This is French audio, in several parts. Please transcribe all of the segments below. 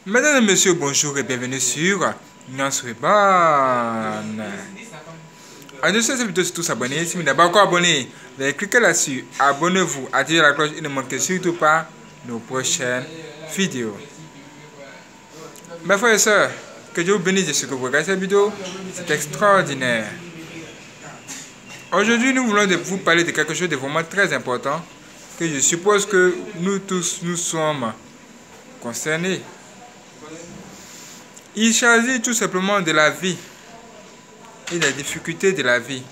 Mesdames et messieurs, bonjour et bienvenue sur Nuance Urban. En dessous de cette vidéo, surtout s'abonner. Si vous n'êtes pas encore abonné, veuillez cliquer là-dessus. Abonnez-vous, activez la cloche et ne manquez surtout pas nos prochaines vidéos. Mes frères et sœurs, que Dieu vous bénisse de ce que vous regardez cette vidéo. C'est extraordinaire. Aujourd'hui, nous voulons vous parler de quelque chose de vraiment très important que je suppose que nous tous, nous sommes concernés. Il s'agit tout simplement de la vie et des difficultés de la vie,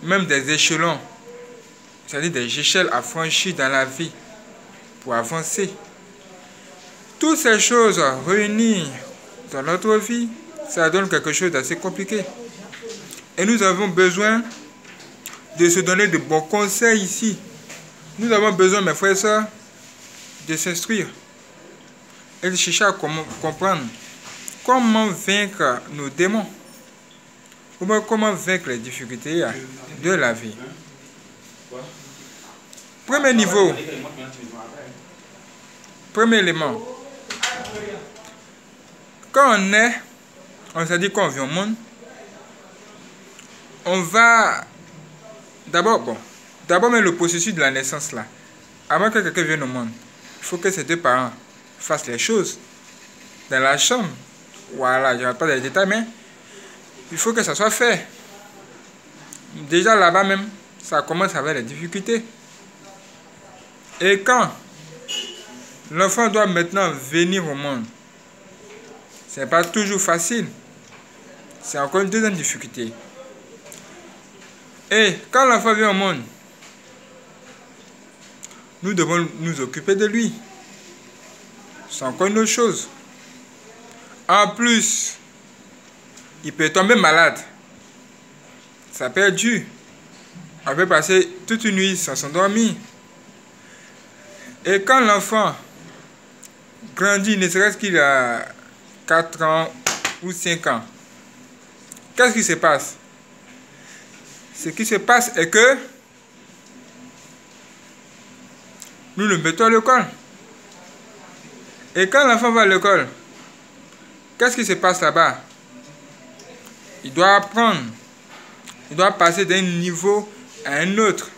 même des échelons, c'est-à-dire des échelles à franchir dans la vie pour avancer. Toutes ces choses réunies dans notre vie, ça donne quelque chose d'assez compliqué. Et nous avons besoin de se donner de bons conseils ici. Nous avons besoin, mes frères et sœurs, de s'instruire et de chercher à comprendre comment vaincre nos démons, ou bien comment vaincre les difficultés de la vie. Premier niveau, premier élément. Quand on est, on s'est dit qu'on vient au monde, on va d'abord même le processus de la naissance là. Avant que quelqu'un vienne au monde, il faut que ses deux parents fassent les choses dans la chambre. Voilà, je ne rentre pas dans les détails, mais il faut que ça soit fait. Déjà là-bas même, ça commence avec les difficultés. Et quand l'enfant doit maintenant venir au monde, ce n'est pas toujours facile. C'est encore une deuxième difficulté. Et quand l'enfant vient au monde, nous devons nous occuper de lui. C'est encore une autre chose. En plus, il peut tomber malade. Ça peut être dur. On peut passer toute une nuit sans s'endormir. Et quand l'enfant grandit, ne serait-ce qu'il a 4 ans ou 5 ans, qu'est-ce qui se passe? Ce qui se passe est que nous le mettons à l'école. Et quand l'enfant va à l'école, qu'est-ce qui se passe là-bas? Il doit apprendre. Il doit passer d'un niveau à un autre.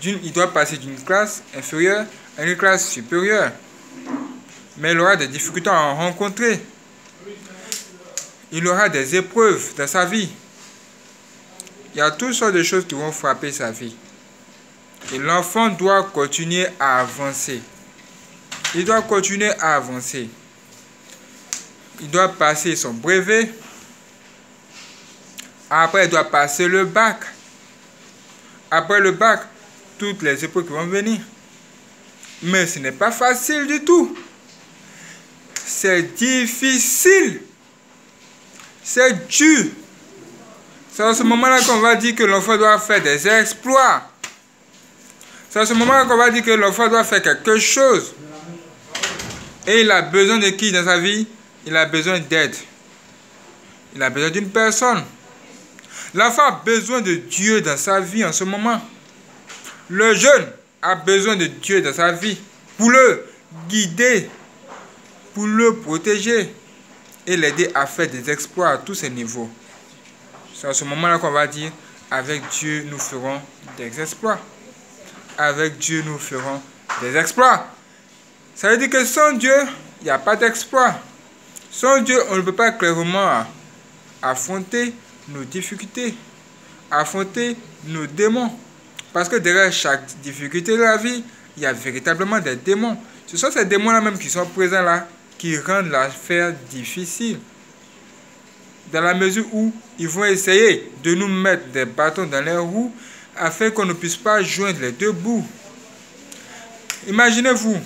Il doit passer d'une classe inférieure à une classe supérieure. Mais il aura des difficultés à en rencontrer. Il aura des épreuves dans sa vie. Il y a toutes sortes de choses qui vont frapper sa vie. Et l'enfant doit continuer à avancer. Il doit continuer à avancer. Il doit passer son brevet. Après, il doit passer le bac. Après le bac, toutes les épreuves qui vont venir. Mais ce n'est pas facile du tout. C'est difficile. C'est dur. C'est à ce moment-là qu'on va dire que l'enfant doit faire des exploits. C'est à ce moment-là qu'on va dire que l'enfant doit faire quelque chose. Et il a besoin de qui dans sa vie? Il a besoin d'aide. Il a besoin d'une personne. L'enfant a besoin de Dieu dans sa vie en ce moment. Le jeune a besoin de Dieu dans sa vie pour le guider, pour le protéger et l'aider à faire des exploits à tous ses niveaux. C'est à ce moment-là qu'on va dire, avec Dieu, nous ferons des exploits. Avec Dieu, nous ferons des exploits. Ça veut dire que sans Dieu, il n'y a pas d'exploit. Sans Dieu, on ne peut pas clairement affronter nos difficultés, affronter nos démons. Parce que derrière chaque difficulté de la vie, il y a véritablement des démons. Ce sont ces démons-là même qui sont présents là, qui rendent l'affaire difficile. Dans la mesure où ils vont essayer de nous mettre des bâtons dans les roues afin qu'on ne puisse pas joindre les deux bouts. Imaginez-vous,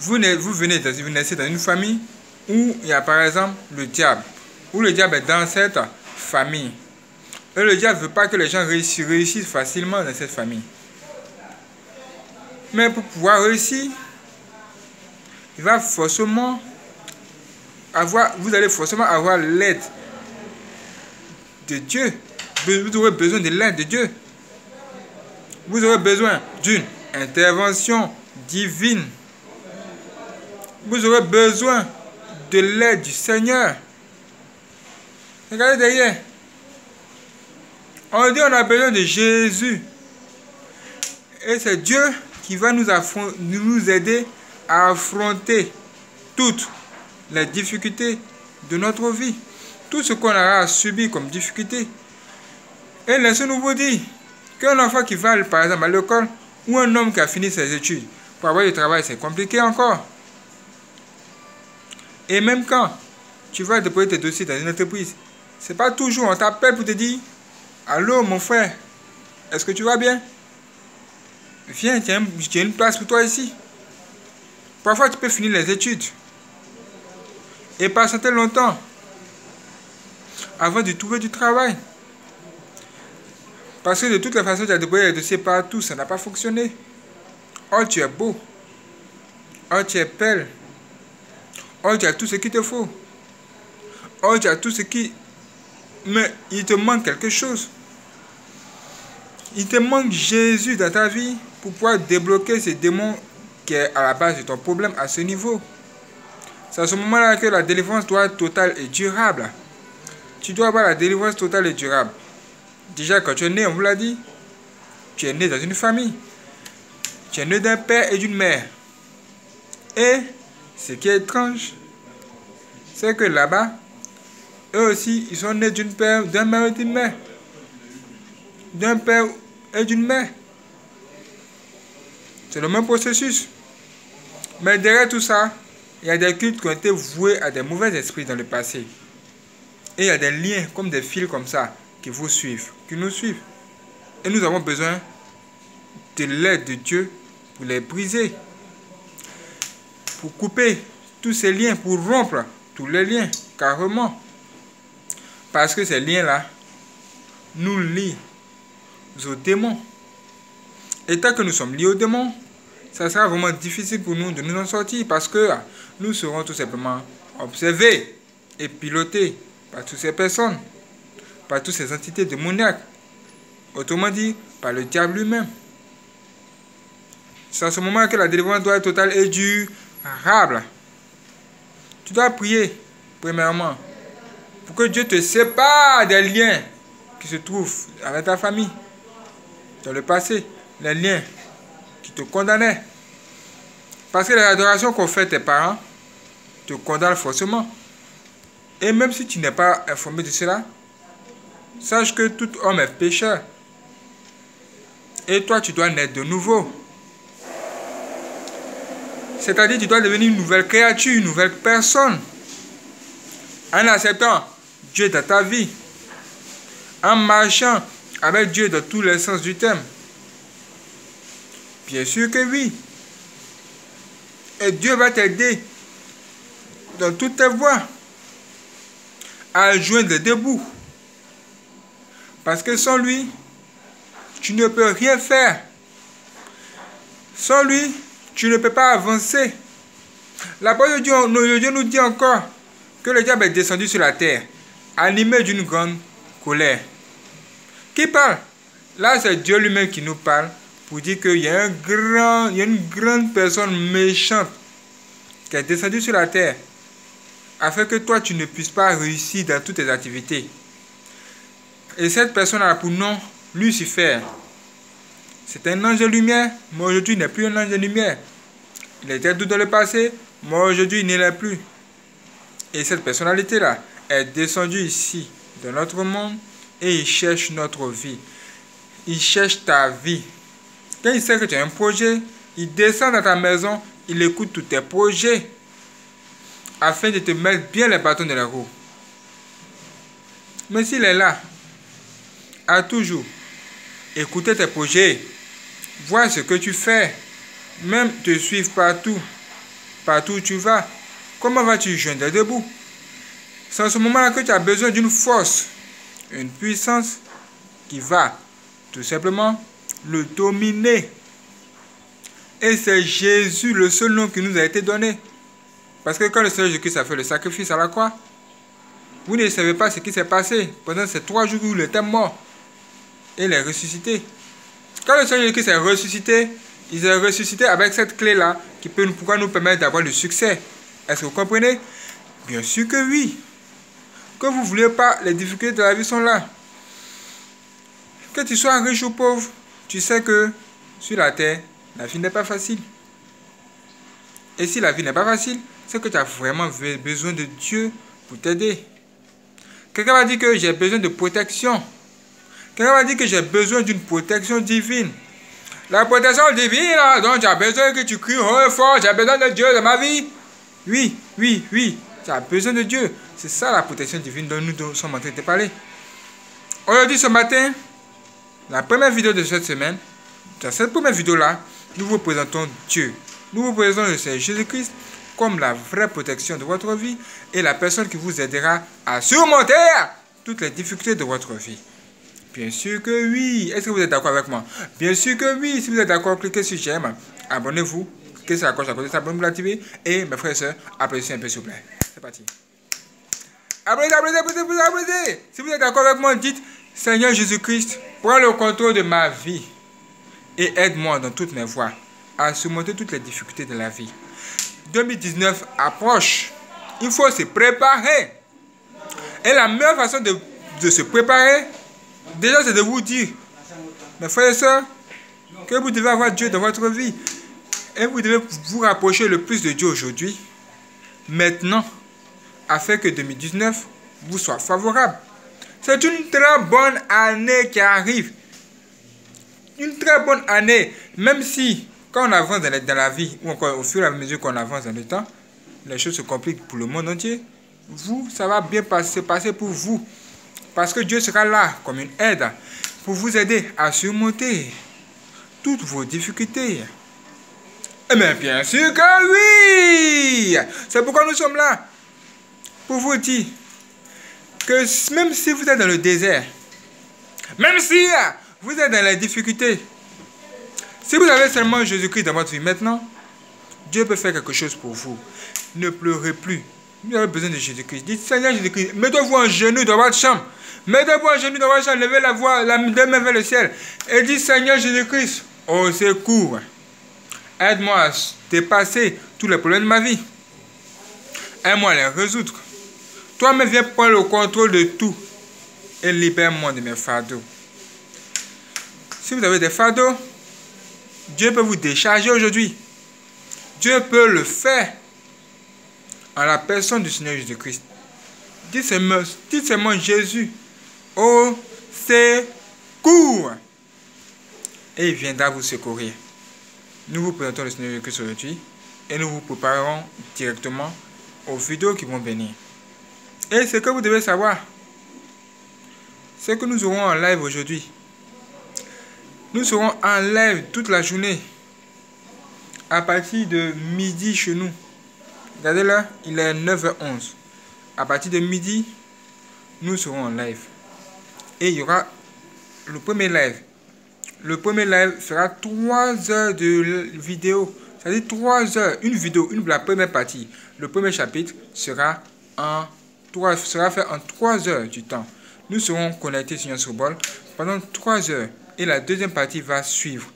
vous naissez dans une famille où il y a par exemple le diable, où le diable est dans cette famille. Et le diable ne veut pas que les gens réussissent facilement dans cette famille. Mais pour pouvoir réussir, vous allez forcément avoir l'aide de Dieu. Vous aurez besoin de l'aide de Dieu. Vous aurez besoin d'une intervention divine vous aurez besoin de l'aide du Seigneur. Regardez derrière. On dit on a besoin de Jésus. Et c'est Dieu qui va nous aider à affronter toutes les difficultés de notre vie. Tout ce qu'on aura à subir comme difficulté. Et laissez-nous vous dire qu'un enfant qui va par exemple à l'école ou un homme qui a fini ses études, pour avoir du travail, c'est compliqué encore. Et même quand tu vas déposer tes dossiers dans une entreprise, c'est pas toujours on t'appelle pour te dire allô mon frère, est-ce que tu vas bien? Viens, j'ai une place pour toi ici. Parfois tu peux finir les études et patienter longtemps avant de trouver du travail. Parce que de toutes les façons, tu as déposé les dossiers partout, ça n'a pas fonctionné. Oh, tu es beau. Oh, tu es belle. Oh, tu as tout ce qu'il te faut. Oh, tu as tout ce qui... Mais il te manque quelque chose. Il te manque Jésus dans ta vie pour pouvoir débloquer ce démon qui est à la base de ton problème à ce niveau. C'est à ce moment-là que la délivrance doit être totale et durable. Tu dois avoir la délivrance totale et durable. Déjà, quand tu es né, on vous l'a dit, tu es né dans une famille. Tu es né d'un père et d'une mère. Et ce qui est étrange, c'est que là-bas, eux aussi, ils sont nés d'un père et d'une mère. D'un père et d'une mère. C'est le même processus. Mais derrière tout ça, il y a des cultes qui ont été voués à des mauvais esprits dans le passé. Et il y a des liens, comme des fils comme ça, qui vous suivent, qui nous suivent. Et nous avons besoin de l'aide de Dieu pour les briser. Pour couper tous ces liens, pour rompre tous les liens, carrément. Parce que ces liens-là nous lient aux démons. Et tant que nous sommes liés aux démons, ça sera vraiment difficile pour nous de nous en sortir parce que nous serons tout simplement observés et pilotés par toutes ces personnes, par toutes ces entités démoniaques. Autrement dit, par le diable lui-même. C'est à ce moment que la délivrance doit être totale et durable. Tu dois prier, premièrement, pour que Dieu te sépare des liens qui se trouvent avec ta famille, dans le passé, les liens qui te condamnaient. Parce que l'adoration qu'ont fait tes parents te condamne forcément. Et même si tu n'es pas informé de cela, sache que tout homme est pécheur. Et toi, tu dois naître de nouveau. C'est-à-dire, tu dois devenir une nouvelle créature, une nouvelle personne. En acceptant Dieu dans ta vie. En marchant avec Dieu dans tous les sens du terme. Bien sûr que oui. Et Dieu va t'aider dans toutes tes voies à joindre debout. Parce que sans lui, tu ne peux rien faire. Sans lui, tu ne peux pas avancer. La parole de Dieu nous dit encore que le diable est descendu sur la terre, animé d'une grande colère. Qui parle? Là, c'est Dieu lui-même qui nous parle pour dire qu'il y a une grande personne méchante qui est descendue sur la terre afin que toi, tu ne puisses pas réussir dans toutes tes activités. Et cette personne a pour nom Lucifer. C'est un ange de lumière, mais aujourd'hui il n'est plus un ange de lumière. Il était doux dans le passé, mais aujourd'hui il ne l'est plus. Et cette personnalité-là est descendue ici, dans notre monde, et il cherche notre vie. Il cherche ta vie. Quand il sait que tu as un projet, il descend dans ta maison, il écoute tous tes projets, afin de te mettre bien les bâtons dans les roues. Mais s'il est là, à toujours écouter tes projets, voir ce que tu fais, même te suivre partout où tu vas, comment vas-tu joindre debout? C'est en ce moment-là que tu as besoin d'une force, une puissance qui va tout simplement le dominer. Et c'est Jésus, le seul nom qui nous a été donné. Parce que quand le Seigneur Jésus-Christ a fait le sacrifice à la croix, vous ne savez pas ce qui s'est passé pendant ces 3 jours où il était mort. Et il est ressuscité. Quand le Seigneur Jésus-Christ est ressuscité, il est ressuscité avec cette clé-là qui pourra nous permettre d'avoir le succès Est-ce que vous comprenez? Bien sûr que oui. Que vous ne voulez pas, les difficultés de la vie sont là. Que tu sois riche ou pauvre, tu sais que sur la terre, la vie n'est pas facile. Et si la vie n'est pas facile, c'est que tu as vraiment besoin de Dieu pour t'aider. Quelqu'un va dire que j'ai besoin de protection. Quelqu'un va dire que j'ai besoin d'une protection divine. La protection divine, là, donc tu as besoin que tu cries haut et fort, j'ai besoin de Dieu dans ma vie. Oui, oui, oui, tu as besoin de Dieu. C'est ça la protection divine dont nous sommes en train de parler. Aujourd'hui, ce matin, la première vidéo de cette semaine, dans cette première vidéo-là, nous vous présentons Dieu. Nous vous présentons le Seigneur Jésus-Christ comme la vraie protection de votre vie et la personne qui vous aidera à surmonter toutes les difficultés de votre vie. Bien sûr que oui. Est-ce que vous êtes d'accord avec moi? Bien sûr que oui. Si vous êtes d'accord, cliquez sur j'aime, abonnez-vous, cliquez sur la cloche à côté, abonnez-vous, l'activez et mes frères et sœurs, applaudissez un peu s'il vous plaît. C'est parti. Abonnez, abonnez, abonnez, abonnez. Si vous êtes d'accord avec moi, dites Seigneur Jésus-Christ, prends le contrôle de ma vie et aide-moi dans toutes mes voies à surmonter toutes les difficultés de la vie. 2019 approche. Il faut se préparer. Et la meilleure façon de se préparer, déjà, c'est de vous dire, mes frères et sœurs, que vous devez avoir Dieu dans votre vie. Et vous devez vous rapprocher le plus de Dieu aujourd'hui, maintenant, afin que 2019 vous soit favorable. C'est une très bonne année qui arrive. Une très bonne année. Même si, quand on avance dans la vie, ou encore au fur et à mesure qu'on avance dans le temps, les choses se compliquent pour le monde entier. Vous, ça va bien se passer pour vous. Parce que Dieu sera là comme une aide pour vous aider à surmonter toutes vos difficultés. Eh bien sûr que oui! C'est pourquoi nous sommes là. Pour vous dire que même si vous êtes dans le désert, même si vous êtes dans les difficultés, si vous avez seulement Jésus-Christ dans votre vie maintenant, Dieu peut faire quelque chose pour vous. Ne pleurez plus. Vous avez besoin de Jésus-Christ. Dites Seigneur Jésus-Christ, mettez-vous en genoux dans votre chambre. Mettez-vous en genoux dans votre chambre, levez la voix, la main vers le ciel. Et dites Seigneur Jésus-Christ, au secours. Aide-moi à dépasser tous les problèmes de ma vie. Aide-moi à les résoudre. Toi-même viens prendre le contrôle de tout. Et libère-moi de mes fardeaux. Si vous avez des fardeaux, Dieu peut vous décharger aujourd'hui. Dieu peut le faire en la personne du Seigneur Jésus-Christ. Dites seulement Jésus, au secours. Et il viendra vous secourir. Nous vous présentons le Seigneur Jésus-Christ aujourd'hui et nous vous préparerons directement aux vidéos qui vont venir. Et ce que vous devez savoir, c'est que nous serons en live aujourd'hui. Nous serons en live toute la journée à partir de midi chez nous. Regardez là, il est 9h11. À partir de midi, nous serons en live. Et il y aura le premier live. Le premier live sera 3 heures de vidéo. C'est-à-dire 3 heures, une vidéo, la première partie. Le premier chapitre sera fait en 3 heures du temps. Nous serons connectés sur notre bol pendant 3 heures. Et la deuxième partie va suivre.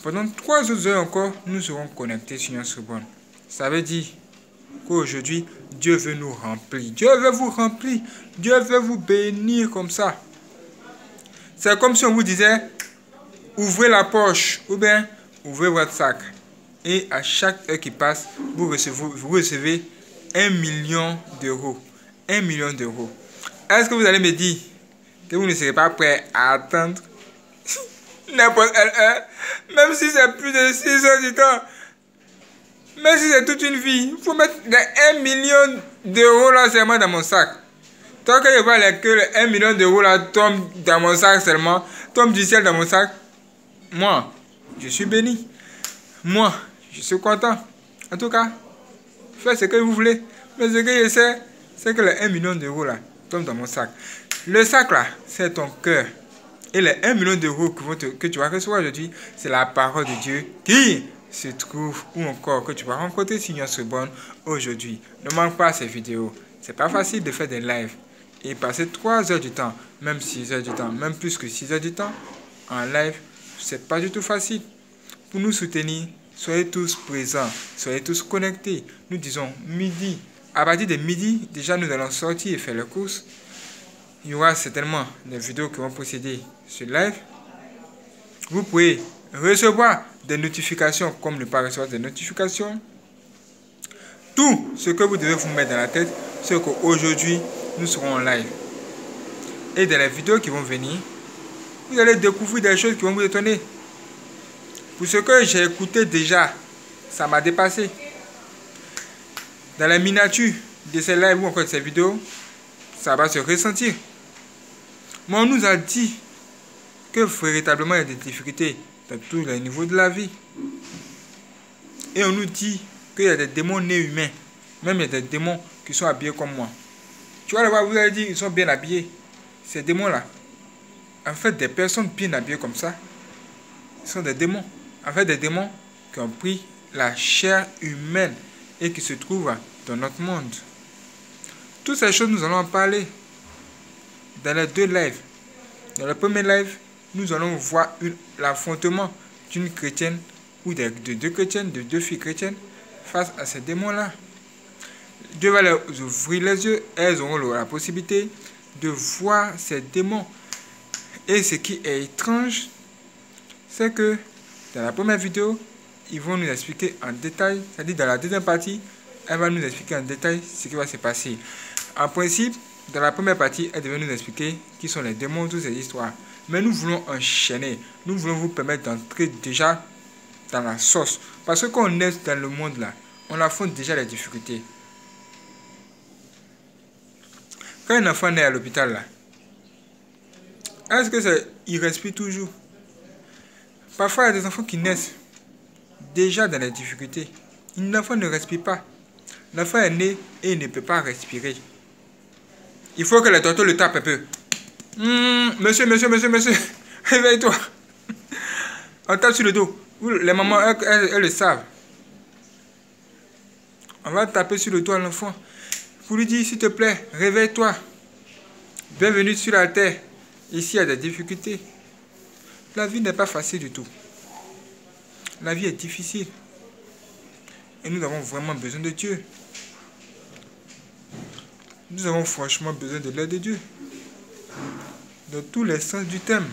Pendant 3 autres heures encore, nous serons connectés sur notre bol. Ça veut dire qu'aujourd'hui, Dieu veut nous remplir. Dieu veut vous remplir. Dieu veut vous bénir comme ça. C'est comme si on vous disait, ouvrez la poche ou bien ouvrez votre sac. Et à chaque heure qui passe, vous recevez 1 million d'euros. 1 million d'euros. Est-ce que vous allez me dire que vous ne serez pas prêt à attendre n'importe quelle heure, même si c'est plus de 6 heures du temps? Même si c'est toute une vie, il faut mettre 1 million d'euros là seulement dans mon sac. Tant que je vois que les 1 million d'euros là tombe dans mon sac seulement, tombe du ciel dans mon sac, moi, je suis béni. Moi, je suis content. En tout cas, faites ce que vous voulez. Mais ce que je sais, c'est que les 1 million d'euros là tombent dans mon sac. Le sac là, c'est ton cœur. Et les 1 million d'euros que tu vas recevoir aujourd'hui, c'est la parole de Dieu qui se trouve ou encore que tu vas rencontrer sur notre bonne aujourd'hui. Ne manque pas ces vidéos. C'est pas facile de faire des lives et passer 3 heures du temps, même 6 heures du temps, même plus que 6 heures du temps en live, c'est pas du tout facile. Pour nous soutenir, soyez tous présents, soyez tous connectés. Nous disons midi. À partir de midi, déjà nous allons sortir et faire les courses. Il y aura certainement des vidéos qui vont procéder sur live. Vous pouvez recevoir des notifications comme ne pas recevoir des notifications. Tout ce que vous devez vous mettre dans la tête, c'est qu'aujourd'hui, nous serons en live. Et dans les vidéos qui vont venir, vous allez découvrir des choses qui vont vous étonner. Pour ce que j'ai écouté déjà, ça m'a dépassé. Dans la miniature de ces lives ou encore de ces vidéos, ça va se ressentir. Mais on nous a dit que véritablement il y a des difficultés dans tous les niveaux de la vie. Et on nous dit qu'il y a des démons nés humains. Même il y a des démons qui sont habillés comme moi. Tu vois, là-bas, vous avez dit qu'ils sont bien habillés. Ces démons-là, en fait, des personnes bien habillées comme ça, sont des démons. En fait, des démons qui ont pris la chair humaine et qui se trouvent dans notre monde. Toutes ces choses, nous allons en parler dans les deux lives. Dans le premier live, nous allons voir l'affrontement d'une chrétienne ou de deux chrétiennes, de deux filles chrétiennes face à ces démons-là. Dieu va leur ouvrir les yeux. Elles auront la possibilité de voir ces démons. Et ce qui est étrange, c'est que dans la première vidéo, ils vont nous expliquer en détail, c'est-à-dire dans la deuxième partie, elle va nous expliquer en détail ce qui va se passer. En principe, dans la première partie, elle devait nous expliquer qui sont les démons, toutes ces histoires. Mais nous voulons enchaîner. Nous voulons vous permettre d'entrer déjà dans la sauce. Parce que quand on est dans le monde là, on affronte déjà les difficultés. Quand un enfant naît à l'hôpital là, est-ce que il respire toujours? Parfois, il y a des enfants qui naissent déjà dans les difficultés. L'enfant ne respire pas. L'enfant est né et il ne peut pas respirer. Il faut que le docteur le tape un peu. Monsieur, réveille-toi. On tape sur le dos. Les mamans, elles le savent. On va taper sur le dos à l'enfant pour lui dire, s'il te plaît, réveille-toi. Bienvenue sur la terre. Ici, il y a des difficultés. La vie n'est pas facile du tout. La vie est difficile. Et nous avons vraiment besoin de Dieu. Nous avons franchement besoin de l'aide de Dieu. Dans tous les sens du terme.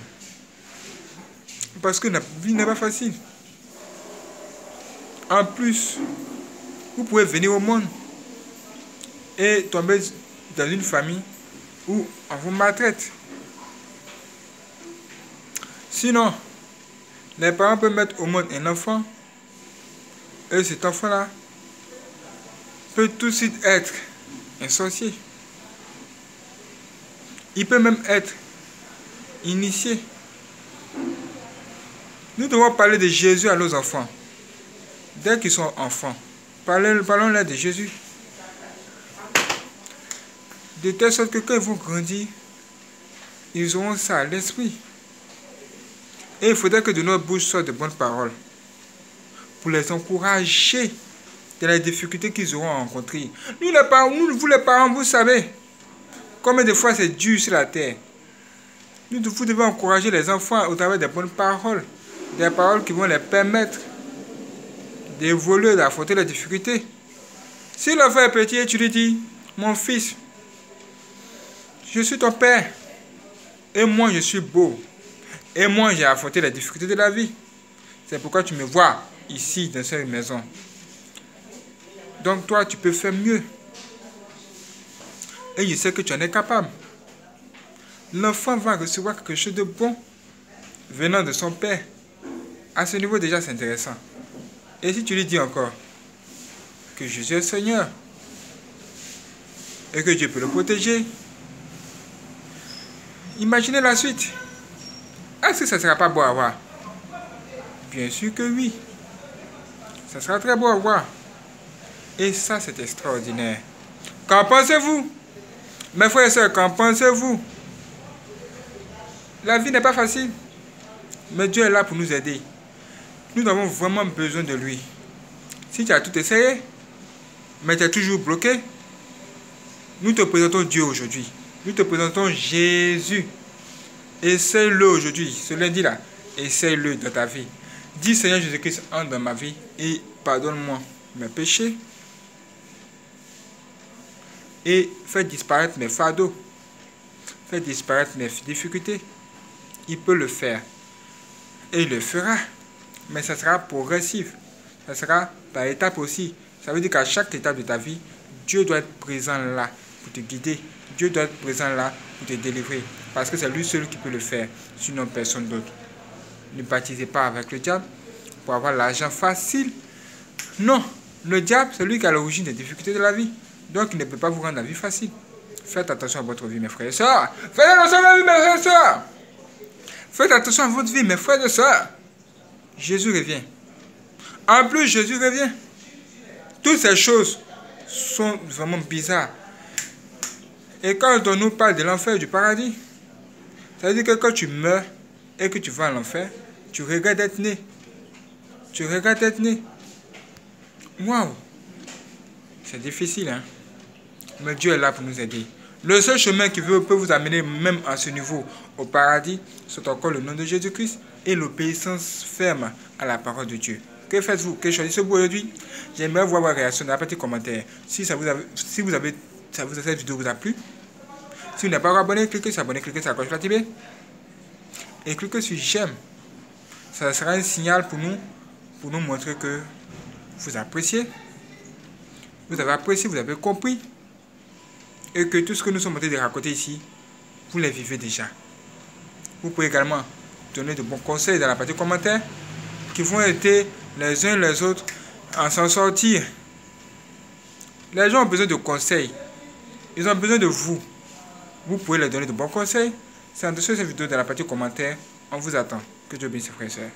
Parce que la vie n'est pas facile. En plus, vous pouvez venir au monde et tomber dans une famille où on vous maltraite. Sinon, les parents peuvent mettre au monde un enfant et cet enfant-là peut tout de suite être un sorcier. Il peut même être initié. Nous devons parler de Jésus à nos enfants. Dès qu'ils sont enfants, parlons-leur de Jésus. De telle sorte que quand ils vont grandir, ils auront ça à l'esprit. Et il faudrait que de notre bouche sortent de bonnes paroles pour les encourager dans les difficultés qu'ils auront rencontrées. Nous, vous les parents, vous savez combien de fois c'est dur sur la terre. Vous devez encourager les enfants au travers des bonnes paroles. Des paroles qui vont les permettre d'évoluer, d'affronter les difficultés. Si l'enfant est petit et tu lui dis, mon fils, je suis ton père. Et moi, je suis beau. Et moi, j'ai affronté les difficultés de la vie. C'est pourquoi tu me vois ici, dans cette maison. Donc toi, tu peux faire mieux. Et je sais que tu en es capable. L'enfant va recevoir quelque chose de bon venant de son père. À ce niveau, déjà, c'est intéressant. Et si tu lui dis encore que Jésus est le Seigneur et que Dieu peut le protéger, imaginez la suite. Est-ce que ça ne sera pas beau à voir? Bien sûr que oui. Ça sera très beau à voir. Et ça, c'est extraordinaire. Qu'en pensez-vous? Mes frères et sœurs, qu'en pensez-vous? La vie n'est pas facile. Mais Dieu est là pour nous aider. Nous avons vraiment besoin de lui. Si tu as tout essayé, mais tu es toujours bloqué, nous te présentons Dieu aujourd'hui. Nous te présentons Jésus. Essaye-le aujourd'hui, ce lundi-là. Essaye-le dans ta vie. Dis Seigneur Jésus-Christ, entre dans ma vie et pardonne-moi mes péchés. Et fais disparaître mes fardeaux. Fais disparaître mes difficultés. Il peut le faire. Et il le fera. Mais ça sera progressif. Ça sera par étapes aussi. Ça veut dire qu'à chaque étape de ta vie, Dieu doit être présent là pour te guider. Dieu doit être présent là pour te délivrer. Parce que c'est lui seul qui peut le faire. Sinon personne d'autre. Ne baptisez pas avec le diable pour avoir l'argent facile. Non. Le diable, c'est lui qui a l'origine des difficultés de la vie. Donc, il ne peut pas vous rendre la vie facile. Faites attention à votre vie, mes frères et sœurs. Faites attention à votre vie, mes frères et sœurs. Faites attention à votre vie, mes frères et sœurs. Jésus revient. En plus, Jésus revient. Toutes ces choses sont vraiment bizarres. Et quand on nous parle de l'enfer et du paradis, ça veut dire que quand tu meurs et que tu vas à l'enfer, tu regrettes d'être né. Tu regrettes d'être né. Waouh! C'est difficile, hein? Mais Dieu est là pour nous aider. Le seul chemin qui peut vous amener même à ce niveau au paradis, c'est encore le nom de Jésus-Christ et l'obéissance ferme à la parole de Dieu. Que faites-vous? Que choisissez-vous aujourd'hui? J'aimerais voir vos réactions dans les petits commentaires. Si cette vidéo vous a plu, si vous n'êtes pas encore abonné, cliquez sur abonner, cliquez sur la cloche activée et cliquez sur j'aime. Ça sera un signal pour nous montrer que vous appréciez. Vous avez apprécié, vous avez compris. Et que tout ce que nous sommes en train de raconter ici, vous les vivez déjà. Vous pouvez également donner de bons conseils dans la partie commentaires qui vont aider les uns les autres à s'en sortir. Les gens ont besoin de conseils. Ils ont besoin de vous. Vous pouvez leur donner de bons conseils. C'est en dessous de cette vidéo dans la partie commentaires. On vous attend. Que Dieu bénisse, frères et sœurs.